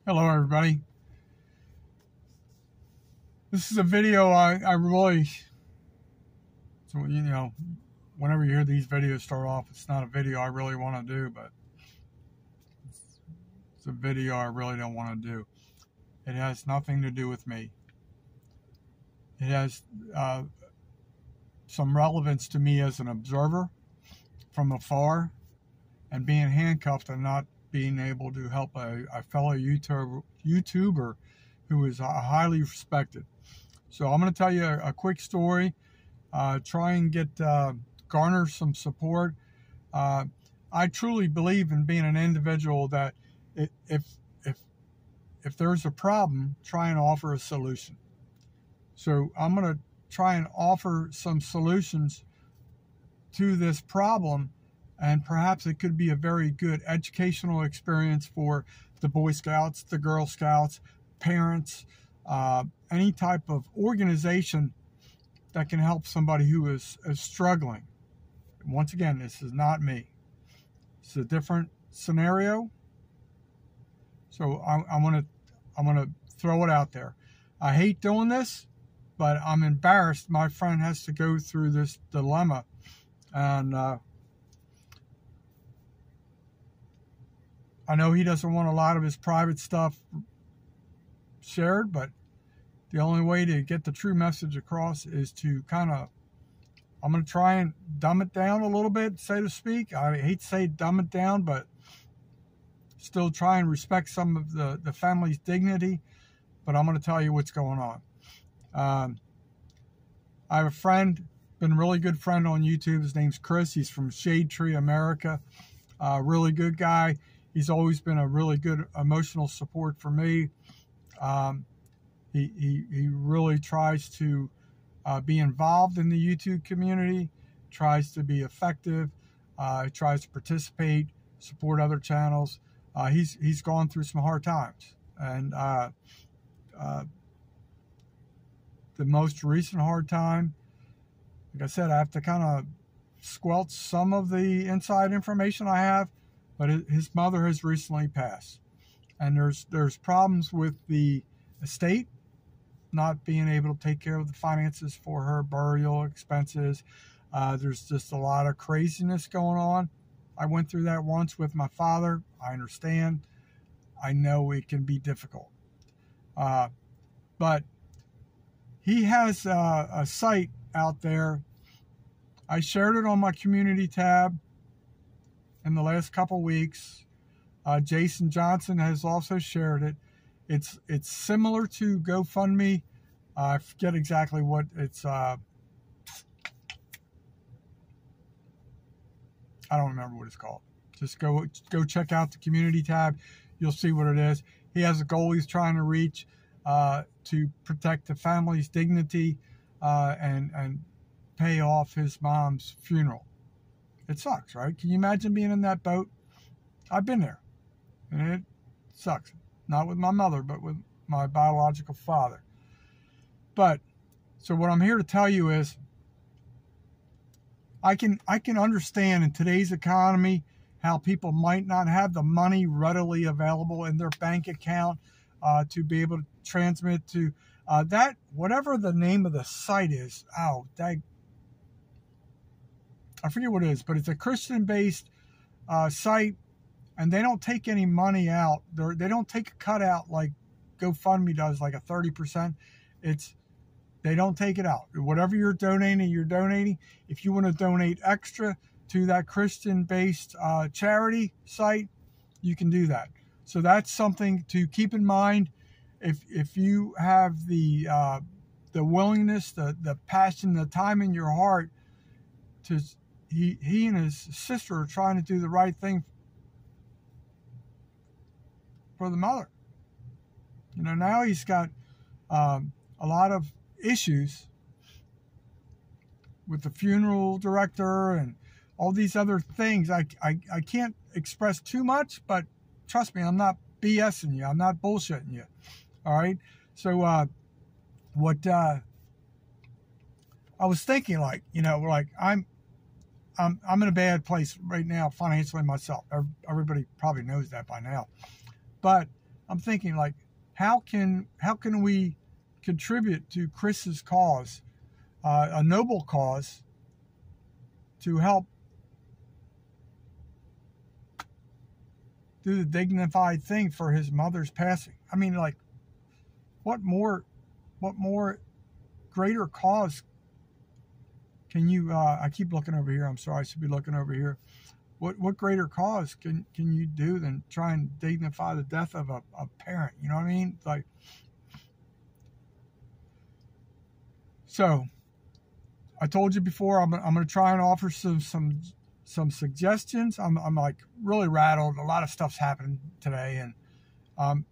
Hello everybody. This is a video I really, so whenever you hear these videos start off, it's not a video I really want to do, but it's a video I really don't want to do. It has nothing to do with me. It has some relevance to me as an observer from afar, and being handcuffed and not being able to help a fellow YouTuber who is highly respected. So I'm going to tell you a quick story, try and get garner some support. I truly believe in being an individual that if there's a problem, try and offer a solution. So I'm going to try and offer some solutions to this problem, and perhaps it could be a very good educational experience for the Boy Scouts, the Girl Scouts, parents, any type of organization that can help somebody who is struggling. Once again, this is not me. It's a different scenario. So I'm gonna throw it out there. I hate doing this, but I'm embarrassed my friend has to go through this dilemma, and I know he doesn't want a lot of his private stuff shared, but the only way to get the true message across is to I'm going to try and dumb it down a little bit, so to speak. I hate to say dumb it down, but still try and respect some of the family's dignity. But I'm going to tell you what's going on. I have a friend, been a really good friend on YouTube. His name's Chris. He's from Shade Tree, America. Really good guy. He's always been a really good emotional support for me. He really tries to be involved in the YouTube community, tries to be effective, tries to participate, support other channels. He's gone through some hard times, and the most recent hard time, like I said, I have to kind of squelch some of the inside information I have, but his mother has recently passed, and there's problems with the estate not being able to take care of the finances for her burial expenses. There's just a lot of craziness going on. I went through that once with my father. I understand. I know it can be difficult. But he has a site out there. I shared it on my community tab in the last couple weeks. Jason Johnson has also shared it. It's similar to GoFundMe. I forget exactly what it's. I don't remember what it's called. Just go check out the community tab. You'll see what it is. He has a goal he's trying to reach to protect the family's dignity and pay off his mom's funeral. It sucks, right? Can you imagine being in that boat? I've been there, and it sucks. Not with my mother, but with my biological father. But, so what I'm here to tell you is, I can understand in today's economy how people might not have the money readily available in their bank account to be able to transmit to that, whatever the name of the site is. I forget what it is, but it's a Christian-based site. And they don't take any money out. They don't take a cut out like GoFundMe does, like a 30%. They don't take it out. Whatever you're donating, you're donating. If you want to donate extra to that Christian-based charity site, you can do that. So that's something to keep in mind. If you have the willingness, the passion, the time in your heart to, he and his sister are trying to do the right thing for the mother. Now he's got a lot of issues with the funeral director and all these other things. I can't express too much, but trust me, I'm not BSing you. I'm not bullshitting you. All right. So what I was thinking, I'm in a bad place right now financially myself. Everybody probably knows that by now. But I'm thinking like, how can we contribute to Chris's cause, a noble cause, to help do the dignified thing for his mother's passing? I mean, like, what more greater cause can you? I keep looking over here. I'm sorry, I should be looking over here. What greater cause can you do than try and dignify the death of a parent? You know what I mean? Like, so I told you before, I'm going to try and offer some suggestions. I'm like really rattled. A lot of stuff's happening today, and I'm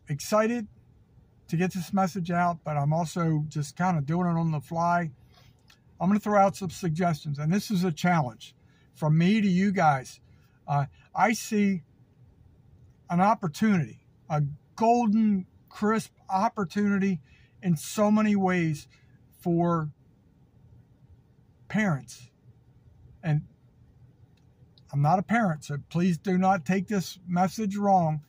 excited to get this message out, but I'm also just kind of doing it on the fly. I'm going to throw out some suggestions, and this is a challenge from me to you guys. I see an opportunity, a golden, crisp opportunity in so many ways for parents. And I'm not a parent, so please do not take this message wrong.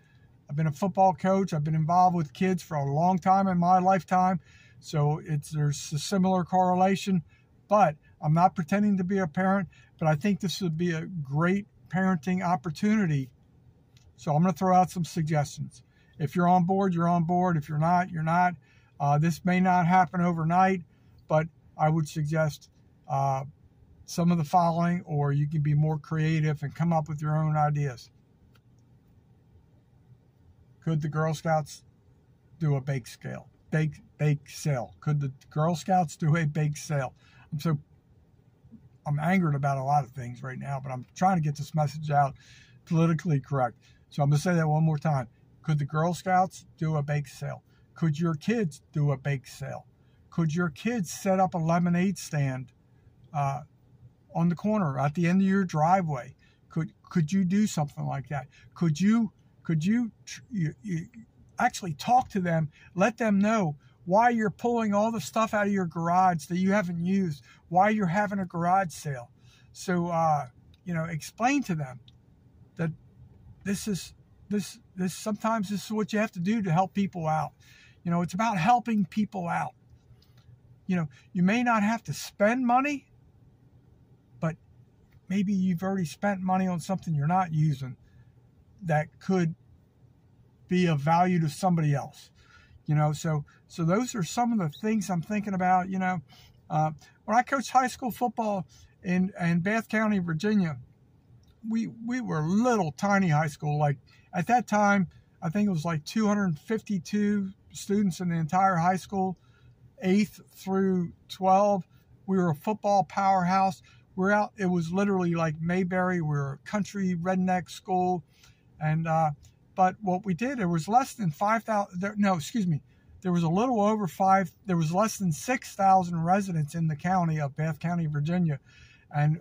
I've been a football coach. I've been involved with kids for a long time in my lifetime, so there's a similar correlation. But I'm not pretending to be a parent, but I think this would be a great parenting opportunity. So I'm going to throw out some suggestions. If you're on board, you're on board. If you're not, you're not. This may not happen overnight, but I would suggest some of the following, or you can be more creative and come up with your own ideas. Could the Girl Scouts do a bake sale? Could the Girl Scouts do a bake sale? I'm angered about a lot of things right now, but I'm trying to get this message out politically correct. So I'm going to say that one more time. Could the Girl Scouts do a bake sale? Could your kids do a bake sale? Could your kids set up a lemonade stand on the corner at the end of your driveway? Could you do something like that? Could you actually talk to them, let them know why you're pulling all the stuff out of your garage that you haven't used, why you're having a garage sale? So explain to them that sometimes this is what you have to do to help people out. It's about helping people out. You may not have to spend money, but maybe you've already spent money on something you're not using that could be of value to somebody else. So those are some of the things I'm thinking about. When I coached high school football in Bath County, Virginia, we were a little tiny high school. Like at that time, I think it was like 252 students in the entire high school, 8th through 12. We were a football powerhouse. We're out. It was literally like Mayberry. We're a country redneck school, and but what we did, there was less than 5,000. No, excuse me. There was a little over 5. There was less than 6,000 residents in the county of Bath County, Virginia, and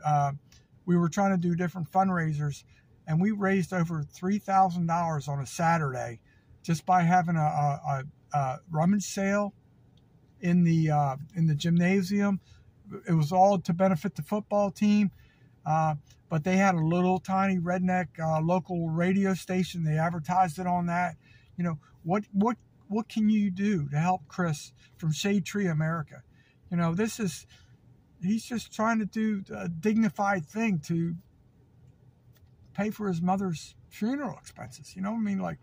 we were trying to do different fundraisers, and we raised over $3,000 on a Saturday just by having a rummage sale in the gymnasium. It was all to benefit the football team, but they had a little tiny redneck local radio station. They advertised it on that. What can you do to help Chris from Shade Tree America? He's just trying to do a dignified thing to pay for his mother's funeral expenses. Like,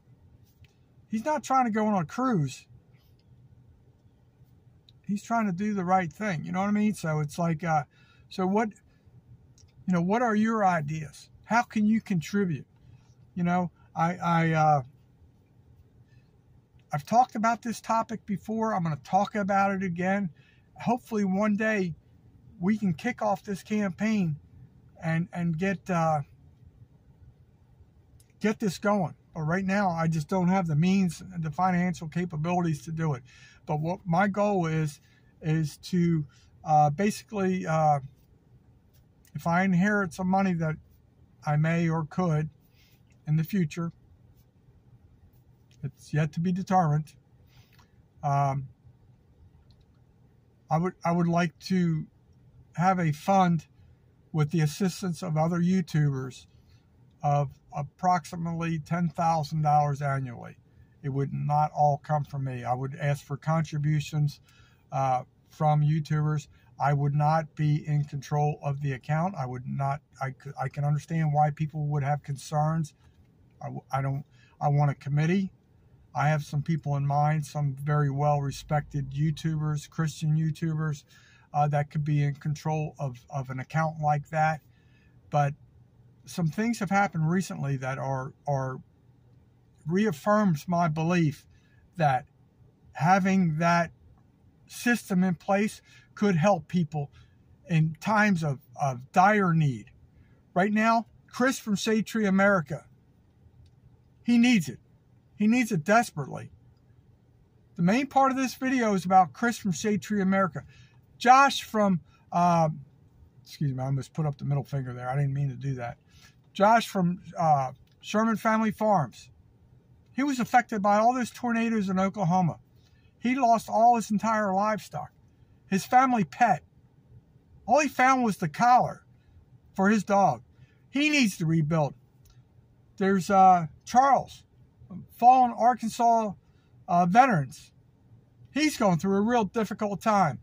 he's not trying to go on a cruise. He's trying to do the right thing. You know what I mean? So it's like, what are your ideas? How can you contribute? I've talked about this topic before. I'm going to talk about it again. Hopefully one day we can kick off this campaign and get this going. But right now, I just don't have the means and the financial capabilities to do it. But what my goal is to basically, if I inherit some money that I may or could in the future, it's yet to be determined. I would like to have a fund with the assistance of other YouTubers of approximately $10,000 annually. It would not all come from me. I would ask for contributions from YouTubers. I would not be in control of the account. I would not. I can understand why people would have concerns. I want a committee. I have some people in mind, some very well-respected YouTubers, Christian YouTubers, that could be in control of an account like that. But some things have happened recently that are reaffirms my belief that having that system in place could help people in times of dire need. Right now, Chris from Shade Tree America, he needs it. He needs it desperately. The main part of this video is about Chris from Shade Tree America. Josh from, excuse me, I almost put up the middle finger there. I didn't mean to do that. Josh from Sherman Family Farms. He was affected by all those tornadoes in Oklahoma. He lost all his entire livestock. His family pet. All he found was the collar for his dog. He needs to rebuild. There's Charles, fallen Arkansas veterans. He's going through a real difficult time.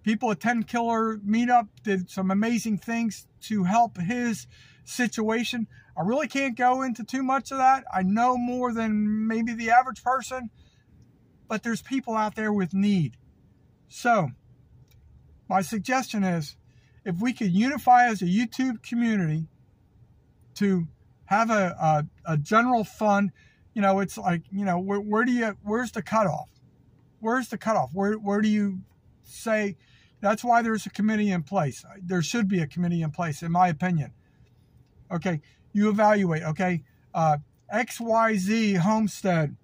People at 10 Killer Meetup did some amazing things to help his situation. I really can't go into too much of that. I know more than maybe the average person, but there's people out there with need. So, my suggestion is, if we could unify as a YouTube community to have a general fund, you know, it's like, you know, where's the cutoff? Where's the cutoff? Where do you say? That's why there's a committee in place. There should be a committee in place, in my opinion. Okay, you evaluate. Okay, XYZ homestead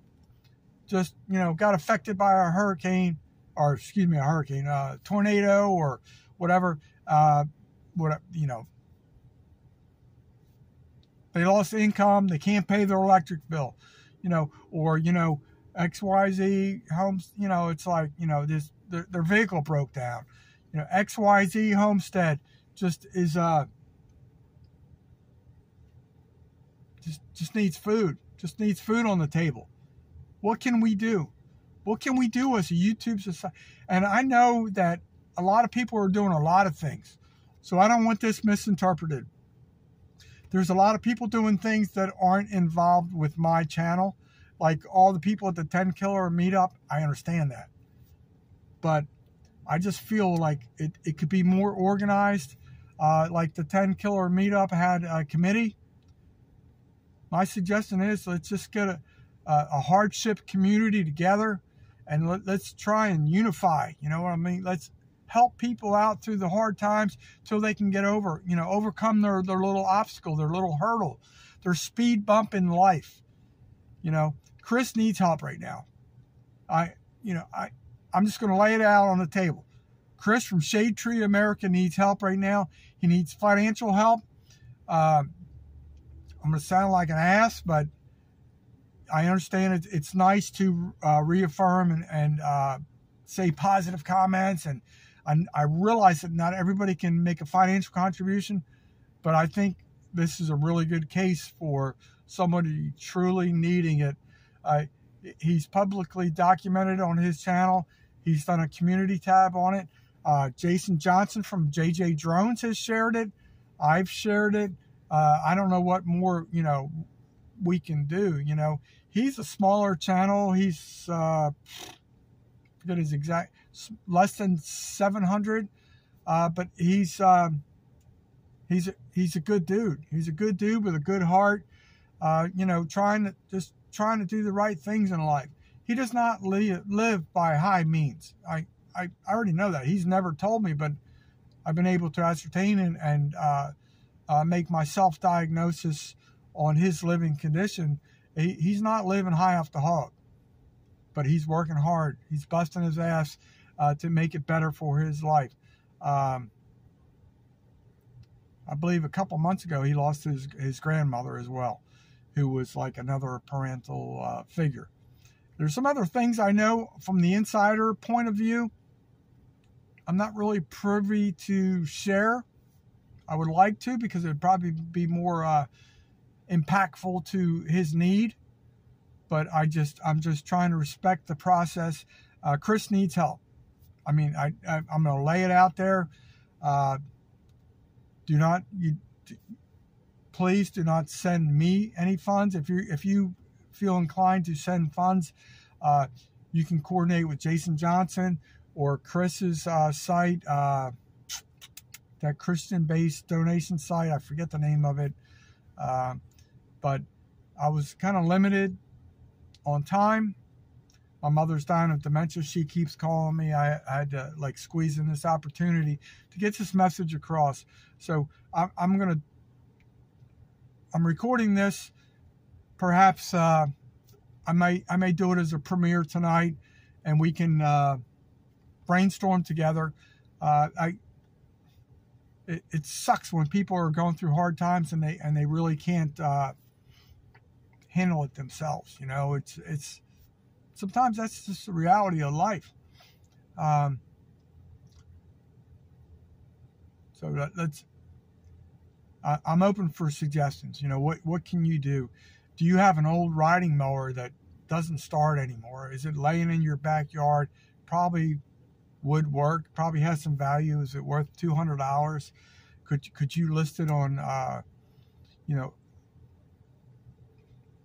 just, you know, got affected by a hurricane, or excuse me, a hurricane, tornado or whatever. You know, they lost income. They can't pay their electric bill. You know, or, you know, XYZ homes. You know, it's like, you know, their vehicle broke down. You know, XYZ homestead just is just needs food. Just needs food on the table. What can we do? What can we do as a YouTube society? And I know that a lot of people are doing a lot of things, so I don't want this misinterpreted. There's a lot of people doing things that aren't involved with my channel, like all the people at the 10 Killer Meetup. I understand that, but I just feel like it could be more organized. Like the 10 Killer Meetup had a committee. My suggestion is, let's just get a hardship community together, and let's try and unify. You know what I mean? Let's help people out through the hard times till they can get over, you know, overcome their little obstacle, their little hurdle, their speed bump in life. You know, Chris needs help right now. I'm just going to lay it out on the table. Chris from Shade Tree America needs help right now. He needs financial help. I'm going to sound like an ass, but I understand it's nice to reaffirm and say positive comments. And I realize that not everybody can make a financial contribution, but I think this is a really good case for somebody truly needing it. He's publicly documented on his channel. He's done a community tab on it. Jason Johnson from JJ Drones has shared it. I've shared it. I don't know what more, you know, we can do. You know, he's a smaller channel. He's forget his exact, less than 700, but he's a good dude. He's a good dude with a good heart. You know, trying to do the right things in life. He does not live by high means. I already know that. He's never told me, but I've been able to ascertain and make my self-diagnosis on his living condition. He's not living high off the hog, but he's working hard. He's busting his ass to make it better for his life. I believe a couple months ago he lost his grandmother as well, who was like another parental figure. There's some other things I know from the insider point of view I'm not really privy to share. I would like to, because it would probably be more impactful to his need. but I'm just trying to respect the process. Chris needs help. I mean, I'm going to lay it out there. Please do not send me any funds. If you feel inclined to send funds, you can coordinate with Jason Johnson or Chris's site, that Christian-based donation site. I forget the name of it, but I was kind of limited on time. My mother's dying of dementia. She keeps calling me. I had to like squeeze in this opportunity to get this message across. So I'm recording this. Perhaps I may do it as a premiere tonight, and we can brainstorm together. It sucks when people are going through hard times and they really can't handle it themselves. You know, it's sometimes that's just the reality of life. So I'm open for suggestions. You know, what can you do? Do you have an old riding mower that doesn't start anymore? Is it laying in your backyard? Probably would work. Probably has some value. Is it worth $200? Could you list it on you know,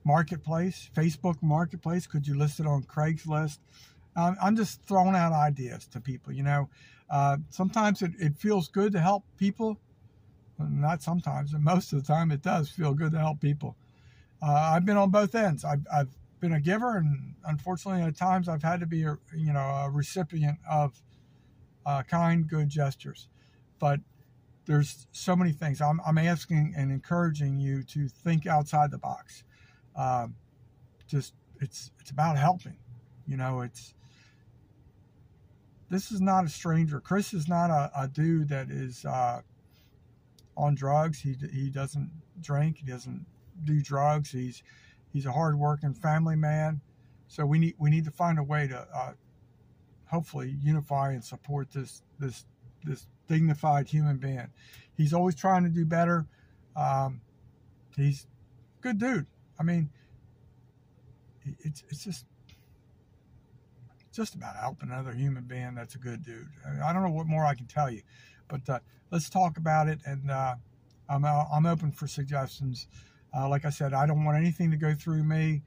Marketplace, Facebook Marketplace? Could you list it on Craigslist? I'm just throwing out ideas to people. You know, sometimes it feels good to help people. Not sometimes, and most of the time it does feel good to help people. I've been on both ends. I've been a giver, and unfortunately at times I've had to be a recipient of kind, good gestures. But there's so many things. I'm asking and encouraging you to think outside the box. It's about helping. You know, this is not a stranger. Chris is not a dude that is on drugs. He doesn't drink. He doesn't do drugs. He's a hardworking family man. So we need to find a way to hopefully unify and support this dignified human being. He's always trying to do better. He's a good dude. I mean, it's just about helping another human being that's a good dude. I don't know what more I can tell you, but let's talk about it, and I'm open for suggestions. Like I said, I don't want anything to go through me.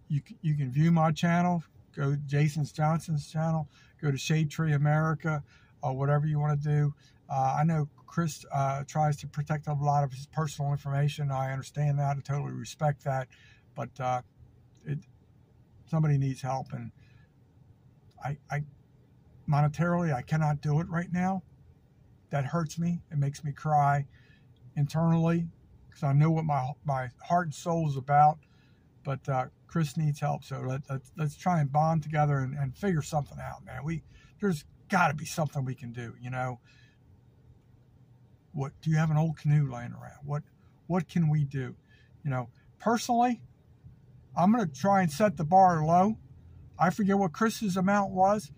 You can view my channel. Go to Jason Johnson's channel. Go to Shade Tree America, whatever you want to do. I know Chris tries to protect a lot of his personal information. I understand that. I totally respect that. But somebody needs help, and I monetarily I cannot do it right now. That hurts me. It makes me cry internally because I know what my heart and soul is about. But Chris needs help, so let's try and bond together and figure something out, man. There's got to be something we can do, you know. What do you have an old canoe laying around? What can we do? You know, personally, I'm going to try and set the bar low. I forget what Chris's amount was,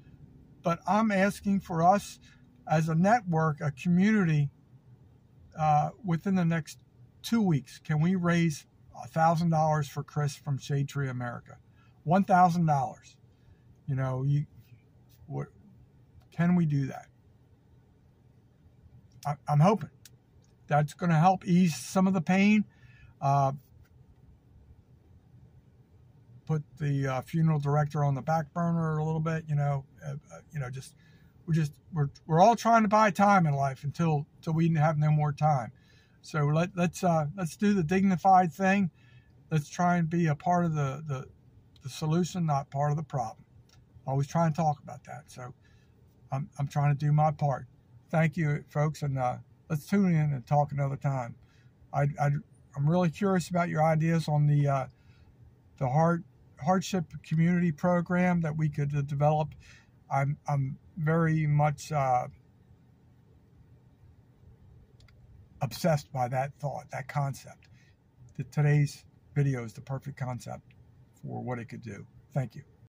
but I'm asking for us as a network, a community, within the next 2 weeks, can we raise $1,000 for Chris from Shade Tree America? $1,000. You know, what can we do that? I'm hoping that's going to help ease some of the pain. Put the funeral director on the back burner a little bit. You know, we're all trying to buy time in life until we have no more time. So let's do the dignified thing. Let's try and be a part of the solution, not part of the problem. Always try and talk about that. So I'm trying to do my part. Thank you, folks, and let's tune in and talk another time. I'm really curious about your ideas on the hardship community program that we could develop. I'm very much obsessed by that thought, that concept. Today's video is the perfect concept for what it could do. Thank you.